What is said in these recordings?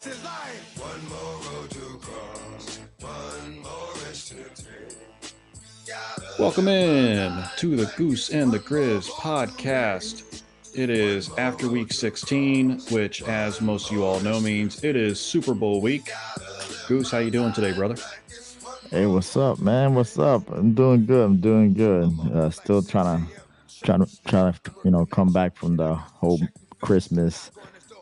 Tis life. One more road to cross, one more risk to take. Welcome in to the Goose and the Griz podcast. It is after week 16, which, as most of you all know, means it is Super Bowl week. Goose, how you doing today, brother? Hey, what's up, man? What's up? I'm doing good. I'm doing good. Still trying to come back from the whole Christmas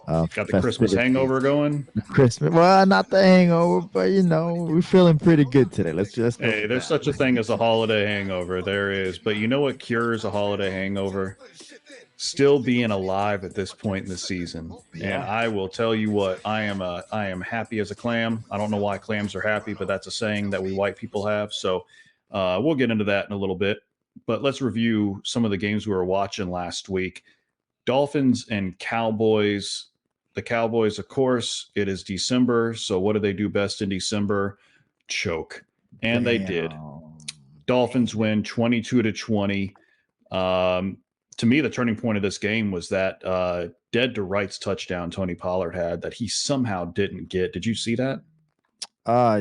Got the Christmas festivities. hangover going? Christmas, well, not the hangover, but we're feeling pretty good today. Let's go Hey, for there's that. such a thing as a holiday hangover. There is. But you know what cures a holiday hangover? Still being alive at this point in the season. And Yeah. I will tell you what, I am happy as a clam. I don't know why clams are happy, but that's a saying that we white people have. So we'll get into that in a little bit. But let's review some of the games we were watching last week. Dolphins and Cowboys. The Cowboys, of course, it is December. So what do they do best in December? Choke. And they did. Damn. Dolphins win 22-20. To me, the turning point of this game was that dead to rights touchdown Tony Pollard had that he somehow didn't get. Did you see that?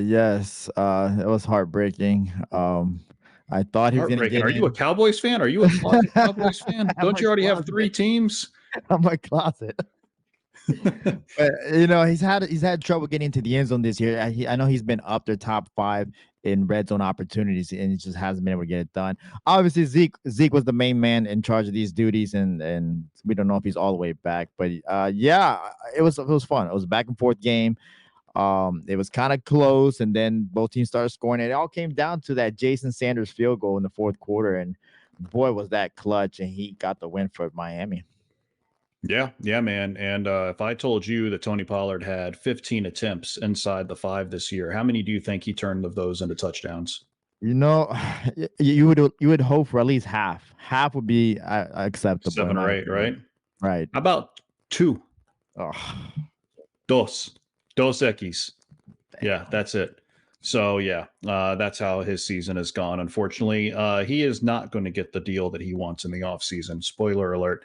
Yes. It was heartbreaking. I thought he was gonna Heartbreaking. get Are you a in. Cowboys fan? Are you a closet Cowboys fan? I'm Don't a you already have 3 closet. teams? I'm a closet. But he's had trouble getting into the end zone this year. I know he's been up there top 5 in red zone opportunities, and he just hasn't been able to get it done. Obviously, Zeke was the main man in charge of these duties, and we don't know if he's all the way back. But yeah, it was fun. It was a back and forth game. It was kind of close, and then both teams started scoring. And it all came down to that Jason Sanders field goal in the fourth quarter, and boy, was that clutch! And he got the win for Miami. Yeah, man. And if I told you that Tony Pollard had 15 attempts inside the 5 this year, how many do you think he turned of those into touchdowns? You know, you would hope for at least half. Half would be acceptable, in 7 or my 8, opinion. right? Right. How about 2? Oh, Dos. Dos Equis. Yeah, damn. that's it. So yeah, that's how his season has gone. Unfortunately, he is not going to get the deal that he wants in the offseason. Spoiler alert.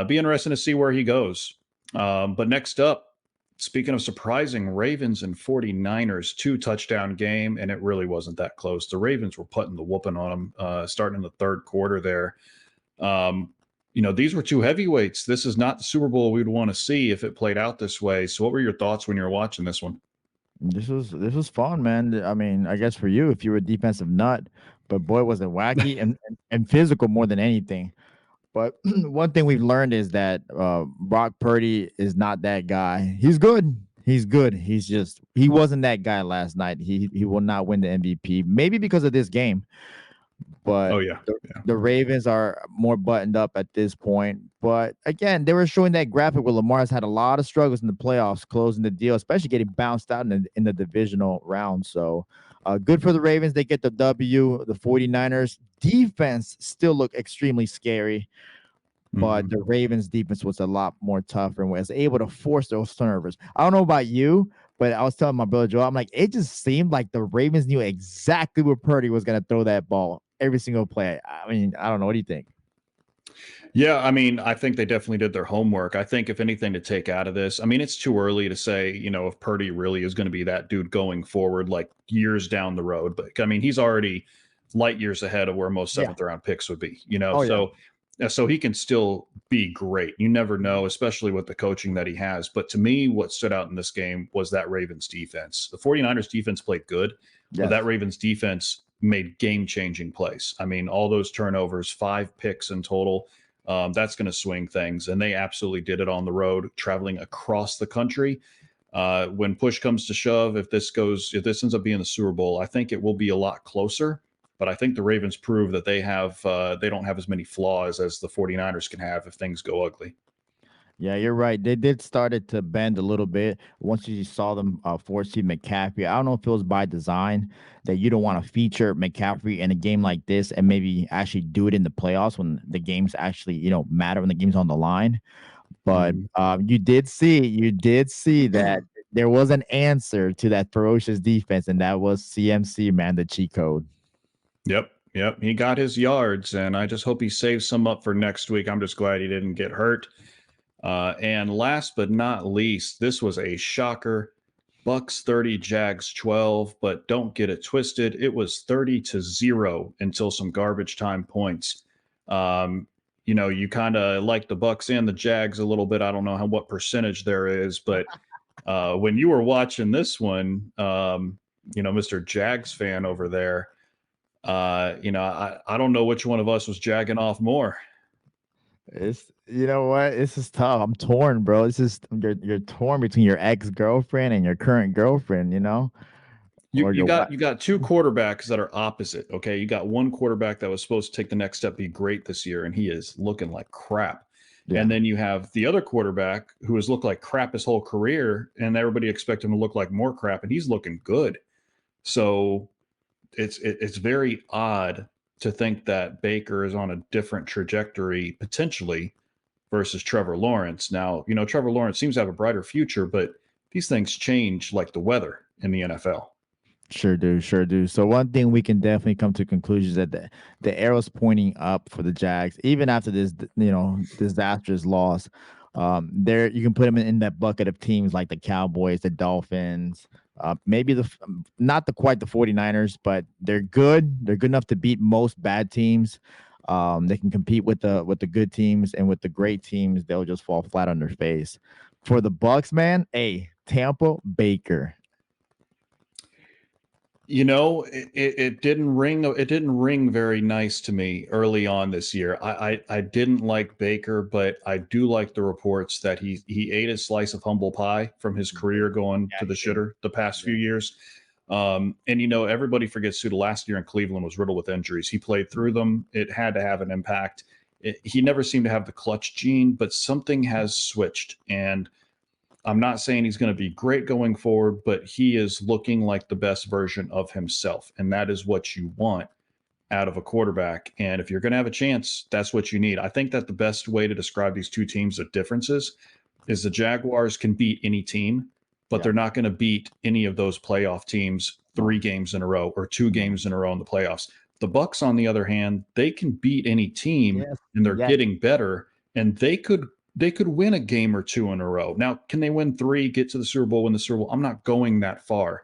Be interesting to see where he goes. But next up, speaking of surprising, Ravens and 49ers, 2-touchdown game, and it really wasn't that close. The Ravens were putting the whooping on them starting in the third quarter there. These were 2 heavyweights. This is not the Super Bowl we'd want to see if it played out this way. So what were your thoughts when you were watching this one? This was fun, man. I mean, I guess for you, if you were a defensive nut, but boy, was it wacky and physical more than anything. But one thing we've learned is that Brock Purdy is not that guy. He's good. He's good. He wasn't that guy last night. He will not win the MVP. Maybe because of this game. Oh But yeah. the Ravens are more buttoned up at this point. But again, they were showing that graphic where Lamar's had a lot of struggles in the playoffs, closing the deal, especially getting bounced out in the divisional round. So good for the Ravens. They get the W. The 49ers defense still look extremely scary, but the Ravens defense was a lot more tougher and was able to force those turnovers. I don't know about you, but I was telling my brother Joe, I'm like, it just seemed like the Ravens knew exactly where Purdy was going to throw that ball every single play. I mean, I don't know. What do you think? Yeah, I mean, I think they definitely did their homework. I think if anything to take out of this, I mean, it's too early to say, if Purdy really is going to be that dude going forward, like years down the road. But I mean, he's already light years ahead of where most Yeah. 7th round picks would be, Oh, yeah. so he can still be great. You never know, especially with the coaching that he has. But to me, what stood out in this game was that Ravens defense. The 49ers defense played good, but Yes. that Ravens defense made game-changing plays. I mean, all those turnovers, 5 picks in total. That's going to swing things. And they absolutely did it on the road, traveling across the country. When push comes to shove, if this ends up being the Super Bowl, I think it will be a lot closer. But I think the Ravens prove that they don't have as many flaws as the 49ers can have if things go ugly. Yeah, you're right. They did started to bend a little bit once you saw them force McCaffrey. I don't know if it was by design that you don't want to feature McCaffrey in a game like this and maybe actually do it in the playoffs when the games actually matter, when the game's on the line. But you did see that there was an answer to that ferocious defense, and that was CMC, man, the cheat code. Yep. He got his yards, and I just hope he saves some up for next week. I'm just glad he didn't get hurt. And last but not least, this was a shocker. Bucs 30, Jags 12, but don't get it twisted. It was 30-0 until some garbage time points. You kind of like the Bucs and the Jags a little bit. I don't know what percentage there is, but when you were watching this one, Mr. Jags fan over there, I don't know which one of us was jagging off more. It's you know what? This is tough. I'm torn, bro. This is you're torn between your ex-girlfriend and your current girlfriend, You got two quarterbacks that are opposite. Okay. You got one quarterback that was supposed to take the next step, be great this year, and he is looking like crap. Yeah. And then you have the other quarterback who has looked like crap his whole career, and everybody expects him to look like more crap, and he's looking good. So it's very odd to think that Baker is on a different trajectory potentially versus Trevor Lawrence. Now, Trevor Lawrence seems to have a brighter future, but these things change like the weather in the NFL. Sure do. So one thing we can definitely come to conclusions that the arrow's pointing up for the Jags, even after this, disastrous loss. There you can put them in that bucket of teams like the Cowboys, the Dolphins, maybe not quite the 49ers, but they're good. They're good enough to beat most bad teams. They can compete with the good teams, and with the great teams, they'll just fall flat on their face. For the Bucs, man, Tampa Baker. It didn't ring. It didn't ring very nice to me early on this year. I didn't like Baker, but I do like the reports that he ate a slice of humble pie from his career going to the shitter the past few years. And everybody forgets too, the last year in Cleveland was riddled with injuries. He played through them. It had to have an impact. He never seemed to have the clutch gene, but something has switched. And I'm not saying he's going to be great going forward, but he is looking like the best version of himself. And that is what you want out of a quarterback. And if you're going to have a chance, that's what you need. I think that the best way to describe these two teams' differences is the Jaguars can beat any team, but they're not going to beat any of those playoff teams 3 games in a row or 2 games in a row in the playoffs. The Bucs, on the other hand, they can beat any team, and they're getting better, and they could win a game or 2 in a row. Now, can they win 3, get to the Super Bowl, win the Super Bowl? I'm not going that far,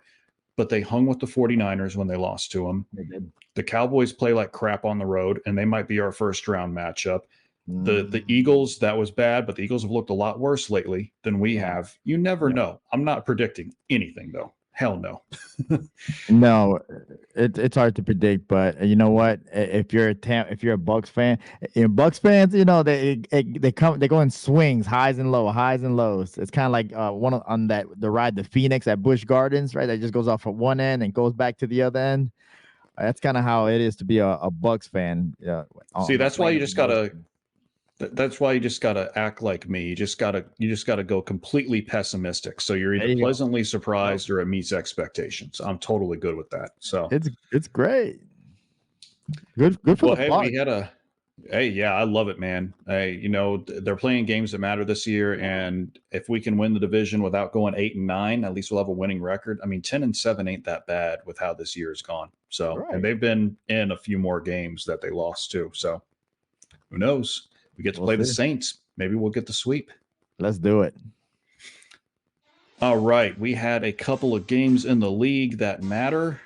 but they hung with the 49ers when they lost to them. They did. The Cowboys play like crap on the road, and they might be our first round matchup. The Eagles, that was bad, but the Eagles have looked a lot worse lately than we have. You never know. I'm not predicting anything, though. Hell no. No, it's hard to predict, but you know what? If you're a Bucs fan, Bucs fans, they go in swings, highs and lows. It's kind of like on the ride the Phoenix at Busch Gardens, right? That just goes off from one end and goes back to the other end. That's kind of how it is to be a Bucs fan. See, that's why you just gotta. That's why you just got to act like me. You just got to go completely pessimistic. So you're either pleasantly surprised or it meets expectations. I'm totally good with that. So it's great. Good for the Bucs. I love it, man. They're playing games that matter this year, and if we can win the division without going 8-9, at least we'll have a winning record. I mean, 10-7 ain't that bad with how this year has gone. So, and they've been in a few more games that they lost to. So, who knows? We get to play the Saints. Maybe we'll get the sweep. Let's do it. All right. We had a couple of games in the league that matter.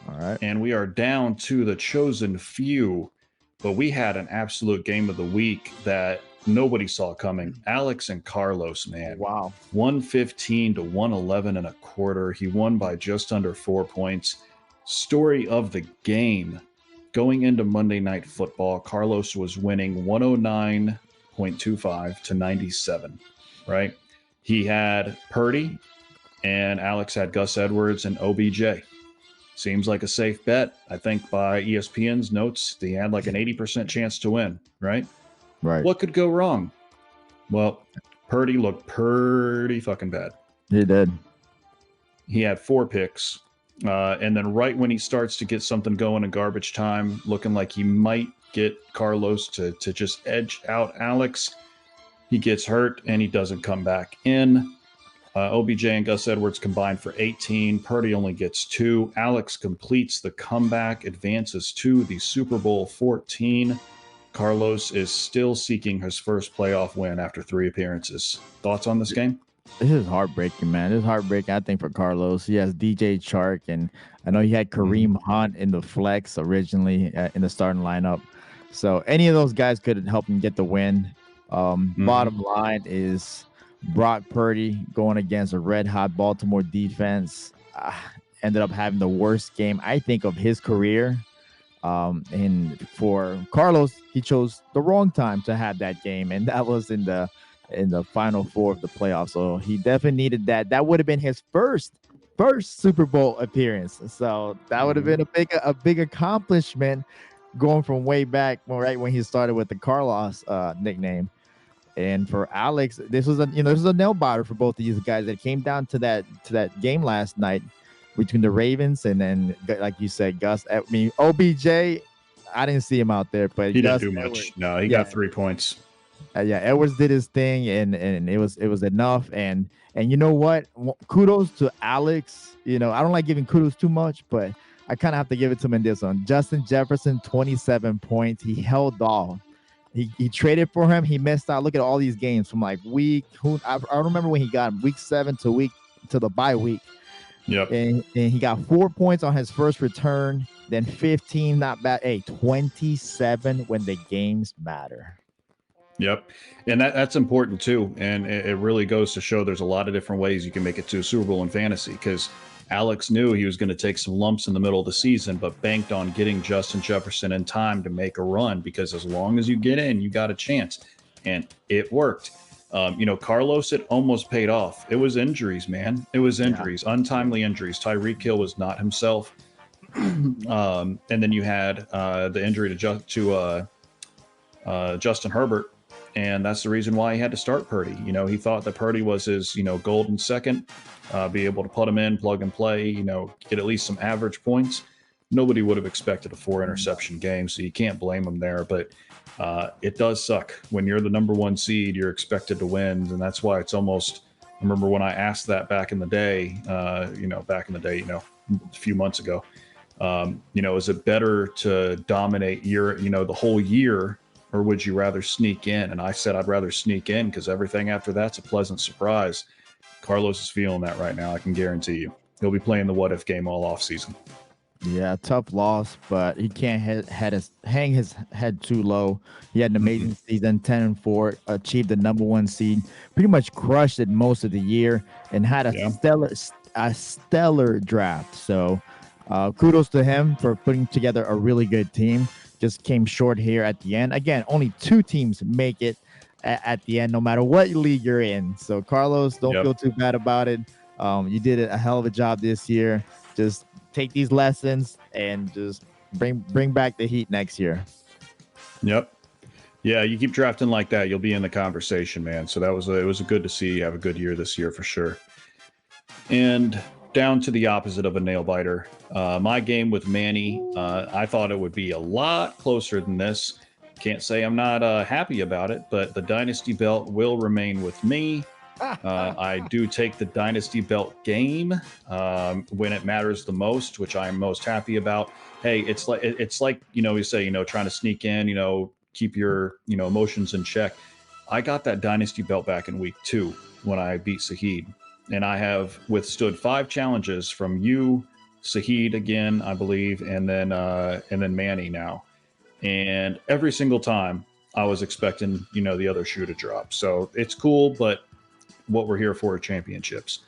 All right. And we are down to the chosen few. But we had an absolute game of the week that nobody saw coming. Alex and Carlos, man. Wow. 115 to 111 and a quarter. He won by just under 4 points. Story of the game. Going into Monday Night Football, Carlos was winning 109.25 to 97, right? He had Purdy, and Alex had Gus Edwards and OBJ. Seems like a safe bet. I think by ESPN's notes, he had like an 80% chance to win, right? Right. What could go wrong? Well, Purdy looked pretty fucking bad. He did. He had 4 picks. And then right when he starts to get something going in garbage time, looking like he might get Carlos to just edge out Alex, he gets hurt and he doesn't come back in. OBJ and Gus Edwards combined for 18. Purdy only gets 2. Alex completes the comeback, advances to the Super Bowl 14. Carlos is still seeking his first playoff win after 3 appearances. Thoughts on this game? This is heartbreaking, man. This is heartbreaking, I think, for Carlos. He has DJ Chark, and I know he had Kareem Hunt in the flex originally in the starting lineup. So any of those guys could help him get the win. Bottom line is Brock Purdy going against a red-hot Baltimore defense. Ended up having the worst game, I think, of his career. And for Carlos, he chose the wrong time to have that game, and that was in the final 4 of the playoffs. So he definitely needed that. That would have been his first Super Bowl appearance. So that would have been a big accomplishment going from way back, right when he started with the Carlos nickname. And for Alex, this was a nail biter for both of these guys. It came down to that game last night between the Ravens and then, like you said, Gus. I mean, OBJ, I didn't see him out there, but he didn't do much. No, he got 3 points. Edwards did his thing, and it was enough. And you know what? Kudos to Alex. I don't like giving kudos too much, but I kind of have to give it to him in this one. Justin Jefferson, 27 points. He held off. He traded for him. He missed out. Look at all these games from like I don't remember when he got him, week 7 to the bye week. Yep. And he got 4 points on his first return, then 15, not bad. 27 when the games matter. Yep. And that's important too. And it really goes to show there's a lot of different ways you can make it to a Super Bowl in fantasy, because Alex knew he was going to take some lumps in the middle of the season, but banked on getting Justin Jefferson in time to make a run, because as long as you get in, you got a chance. And it worked. Carlos, it almost paid off. It was injuries, man. It was injuries, untimely injuries. Tyreek Hill was not himself. And then you had the injury to Justin Herbert. And that's the reason why he had to start Purdy. He thought that Purdy was his, golden second, be able to put him in, plug and play, get at least some average points. Nobody would have expected a 4 interception game, so you can't blame him there. But it does suck. When you're the number 1 seed, you're expected to win. And that's why it's almost, I remember when I asked that back in the day, a few months ago, is it better to dominate the whole year, or would you rather sneak in? And I said I'd rather sneak in, because everything after that's a pleasant surprise. Carlos is feeling that right now, I can guarantee you. He'll be playing the what-if game all offseason. Yeah, tough loss, but he can't hang his head too low. He had an amazing season, 10-4, achieved the number 1 seed, pretty much crushed it most of the year, and had a stellar draft. So kudos to him for putting together a really good team. Just came short here at the end. Again, only 2 teams make it at the end, no matter what league you're in. So, Carlos, don't feel too bad about it. You did a hell of a job this year. Just take these lessons and just bring back the heat next year. Yep. Yeah, you keep drafting like that, you'll be in the conversation, man. So it was good to see you have a good year this year for sure. And down to the opposite of a nail biter. My game with Manny, I thought it would be a lot closer than this. Can't say I'm not happy about it, but the Dynasty belt will remain with me. I do take the Dynasty belt game when it matters the most, which I'm most happy about. Hey, it's like you say, trying to sneak in, keep your emotions in check. I got that Dynasty belt back in week 2 when I beat Sahid. And I have withstood 5 challenges from you, Sahid again, I believe, and then Manny now. And every single time I was expecting, the other shoe to drop. So it's cool, but what we're here for are championships.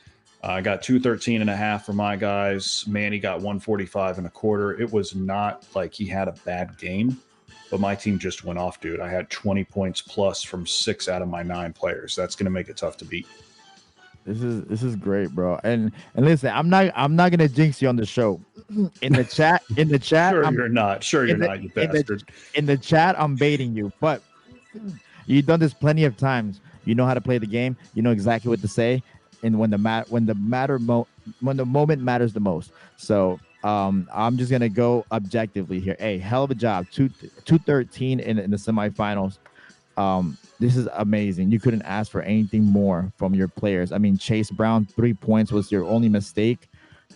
I got 213.5 for my guys. Manny got 145.25. It was not like he had a bad game, but my team just went off, dude. I had 20 points plus from 6 out of my 9 players. That's going to make it tough to beat. This is great, bro. And listen, I'm not gonna jinx you on the show. In the chat. Sure, you're not, you bastard. In the chat, I'm baiting you, but you've done this plenty of times. You know how to play the game. You know exactly what to say, and when the moment matters the most. So I'm just gonna go objectively here. Hey, hell of a job. 213 in the semifinals. This is amazing. You couldn't ask for anything more from your players. I mean, Chase Brown, 3 points was your only mistake.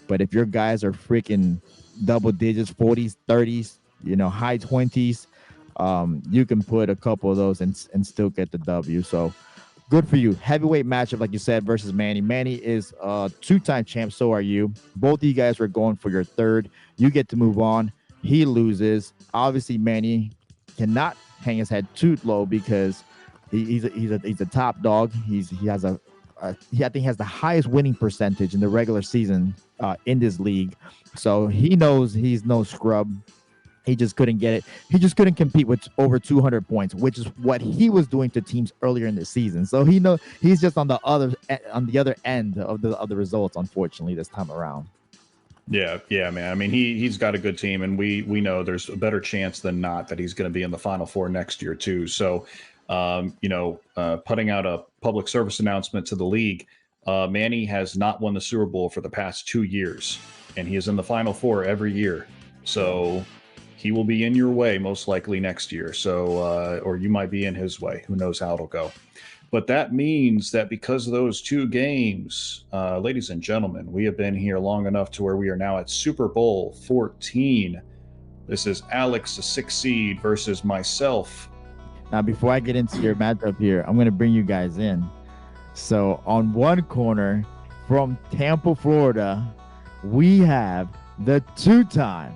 But if your guys are freaking double digits, 40s, 30s, high 20s, you can put a couple of those and still get the W. So good for you. Heavyweight matchup, like you said, versus Manny. Manny is a 2-time champ. So are you. Both of you guys were going for your third. You get to move on. He loses. Obviously, Manny cannot hang his head too low because he's a top dog. He has I think he has the highest winning percentage in the regular season in this league. So he knows he's no scrub. He just couldn't get it. He just couldn't compete with over 200 points, which is what he was doing to teams earlier in the season. So he's just on the other end of the results, unfortunately, this time around. Yeah, man. I mean, he's got a good team, and we know there's a better chance than not that he's going to be in the Final Four next year too. So, putting out a public service announcement to the league, Manny has not won the Super Bowl for the past 2 years, and he is in the Final Four every year. So he will be in your way most likely next year. So, or you might be in his way. Who knows how it'll go. But that means that because of those 2 games, ladies and gentlemen, we have been here long enough to where we are now at Super Bowl 14. This is Alex, the 6th seed, versus myself. Now, before I get into your matchup here, I'm going to bring you guys in. So on one corner from Tampa, Florida, we have the two-time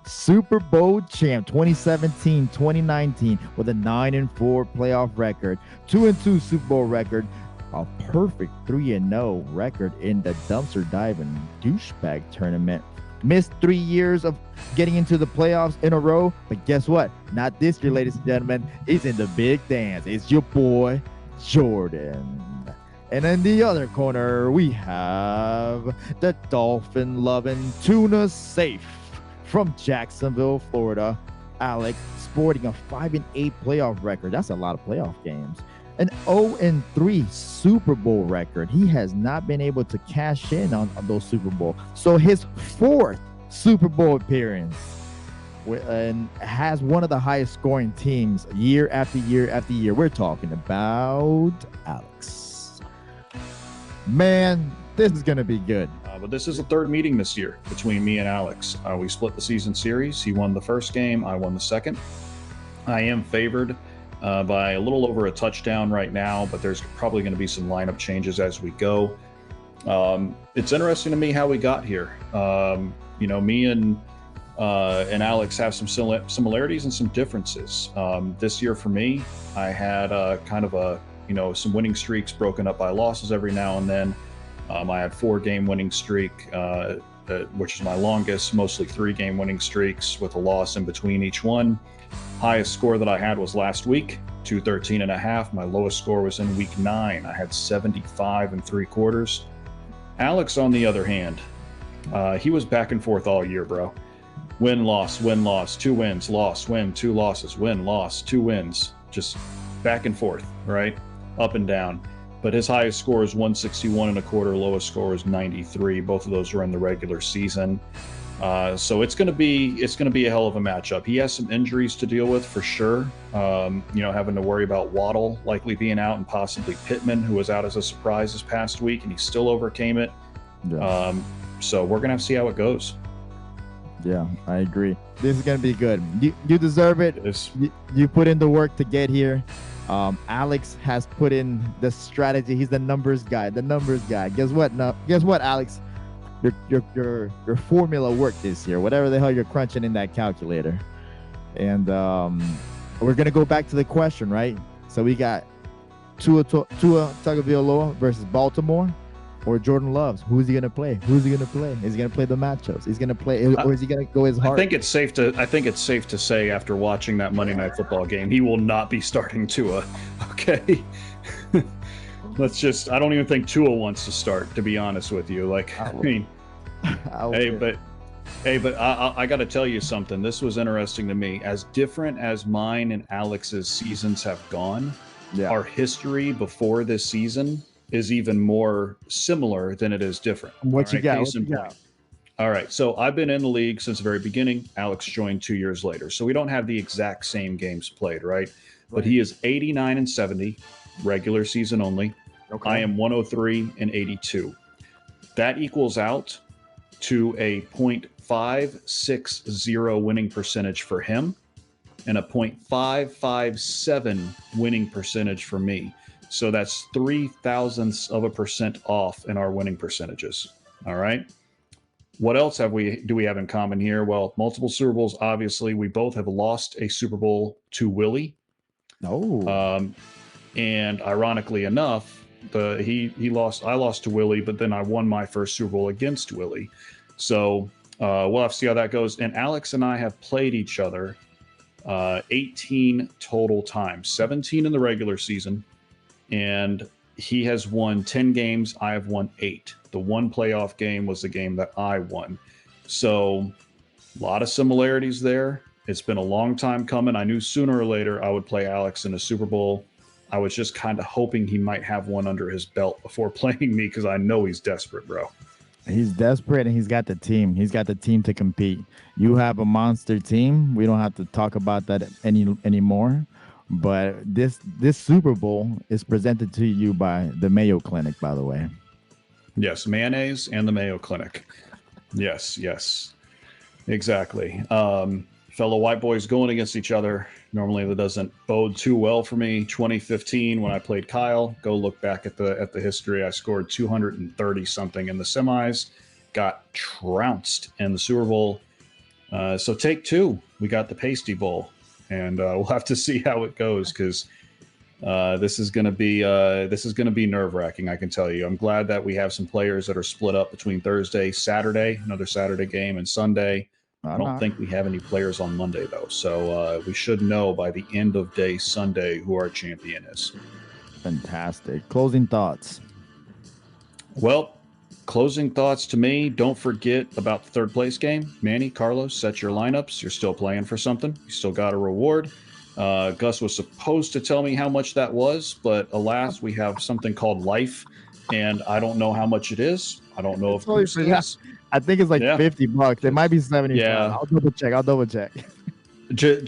Super Bowl champ 2017-2019 with a 9-4 playoff record, 2-2 Super Bowl record, a perfect 3-0 record in the dumpster diving douchebag tournament. Missed 3 years of getting into the playoffs in a row, but guess what? Not this year, ladies and gentlemen. He's in the big dance. It's your boy Jordan. And in the other corner, we have the Dolphin-loving tuna safe from Jacksonville, Florida, Alex, sporting a 5-8 playoff record. That's a lot of playoff games. An 0-3 Super Bowl record. He has not been able to cash in on those Super Bowl. So his 4th Super Bowl appearance, and has one of the highest scoring teams year after year after year. We're talking about Alex. Man, this is going to be good. But this is the 3rd meeting this year between me and Alex. We split the season series. He won the first game. I won the second. I am favored by a little over a touchdown right now, but there's probably going to be some lineup changes as we go. It's interesting to me how we got here. Me and Alex have some similarities and some differences. This year for me, I had kind of some winning streaks broken up by losses every now and then. I had 4-game winning streak, which is my longest, mostly 3-game winning streaks with a loss in between each one. Highest score that I had was last week, 213.5. My lowest score was in week 9. I had 75 3/4. Alex, on the other hand, he was back and forth all year, bro. Win, loss, 2 wins, loss, win, 2 losses, win, loss, 2 wins. Just back and forth, right? Up and down. But his highest score is 161.25, lowest score is 93. Both of those were in the regular season. So it's gonna be a hell of a matchup. He has some injuries to deal with for sure. Having to worry about Waddle likely being out, and possibly Pittman, who was out as a surprise this past week, and he still overcame it. Yeah. So we're gonna have to see how it goes. Yeah, I agree. This is gonna be good. You deserve it. You put in the work to get here. Alex has put in the strategy. He's the numbers guy. Guess what, Alex? Your formula worked this year. Whatever the hell you're crunching in that calculator. And we're gonna go back to the question, right? So we got Tua Tagovailoa versus Baltimore, or Jordan Loves. Who's he gonna play? Is he gonna play the matchups? He's gonna play, or is he gonna go his heart? I think it's safe to say, after watching that Monday Night Football game, he will not be starting Tua. Okay. I don't even think Tua wants to start, to be honest with you. But I got to tell you something. This was interesting to me. As different as mine and Alex's seasons have gone, our history before this season is even more similar than it is different. What you got? All right. So I've been in the league since the very beginning. Alex joined 2 years later. So we don't have the exact same games played, right? But he is 89-70, regular season only. Okay. I am 103-82. That equals out to a .560 winning percentage for him. and a .557 winning percentage for me. So that's 0.003% off in our winning percentages. All right. What else do we have in common here? Well, multiple Super Bowls. Obviously, we both have lost a Super Bowl to Willie. And ironically enough, I lost to Willie, but then I won my first Super Bowl against Willie. So we'll have to see how that goes. And Alex and I have played each other 18 total times, 17 in the regular season, and he has won 10 games. I have won 8. The one playoff game was the game that I won. So a lot of similarities there. It's been a long time coming. I knew sooner or later I would play Alex in a Super Bowl. I was just kind of hoping he might have one under his belt before playing me, because I know he's desperate, bro. He's desperate, and he's got the team. He's got the team to compete. You have a monster team. We don't have to talk about that anymore. But this Super Bowl is presented to you by the Mayo Clinic, by the way. Yes, mayonnaise and the Mayo Clinic. Yes, exactly. Fellow white boys going against each other. Normally that doesn't bode too well for me. 2015, when I played Kyle, go look back at the history. I scored 230 something in the semis, got trounced in the Super Bowl. So take 2, we got the Pasty Bowl, and we'll have to see how it goes, because this is going to be nerve wracking. I can tell you. I'm glad that we have some players that are split up between Thursday, Saturday, another Saturday game, and Sunday. I don't think we have any players on Monday, though. So we should know by the end of day Sunday who our champion is. Fantastic. Closing thoughts. Well, closing thoughts to me, don't forget about the third place game. Manny, Carlos, set your lineups. You're still playing for something. You still got a reward. Gus was supposed to tell me how much that was, but alas, we have something called life, and I don't know how much it is. I don't know if Goose is. I think it's like $50. It might be 70. Yeah. I'll double check.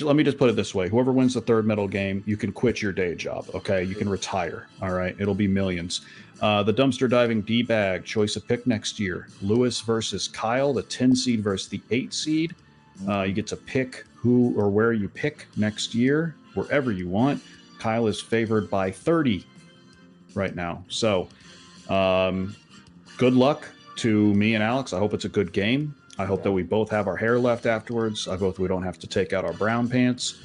Let me just put it this way. Whoever wins the third medal game, you can quit your day job. Okay. You can retire. All right. It'll be millions. The dumpster diving D-bag choice of pick next year. Lewis versus Kyle, the 10 seed versus the 8 seed. You get to pick who or where you pick next year, wherever you want. Kyle is favored by 30 right now. So good luck to me and Alex. I hope it's a good game. I hope that we both have our hair left afterwards. I hope we don't have to take out our brown pants.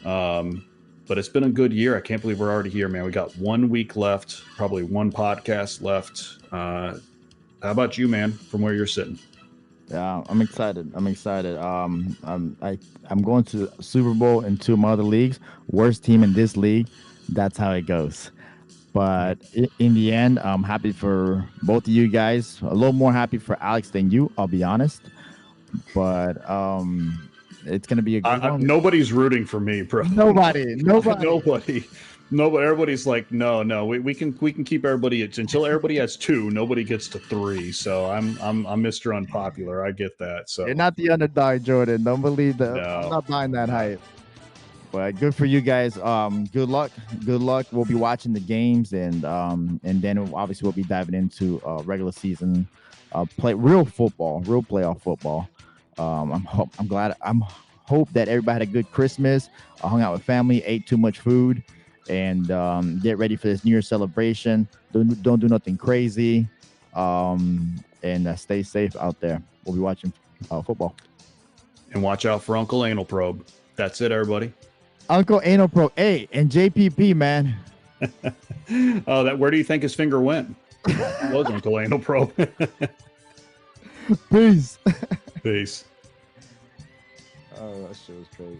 But it's been a good year. I can't believe we're already here, man. We got 1 week left, probably one podcast left. How about you, man, from where you're sitting? Yeah, I'm excited. I'm going to Super Bowl in 2 of my other leagues. Worst team in this league. That's how it goes. But in the end, I'm happy for both of you guys. A little more happy for Alex than you, I'll be honest. But it's going to be a good one. Nobody's rooting for me, bro. Nobody. Everybody's like, no. We can keep everybody until everybody has 2. Nobody gets to 3. So I'm Mr. Unpopular. I get that. So you're not the underdog, Jordan. Don't believe that. No. I'm not buying that hype. But good for you guys. Good luck. We'll be watching the games, and then obviously we'll be diving into regular season real football, real playoff football. I'm hope that everybody had a good Christmas. Hung out with family, ate too much food, and get ready for this New Year celebration. Don't do nothing crazy, and stay safe out there. We'll be watching football. And watch out for Uncle Anal Probe. That's it, everybody. Uncle Anal Pro. Hey, and JPP, man. Where do you think his finger went? It was Uncle Anal Probe. Peace. Peace. Oh, that shit was crazy.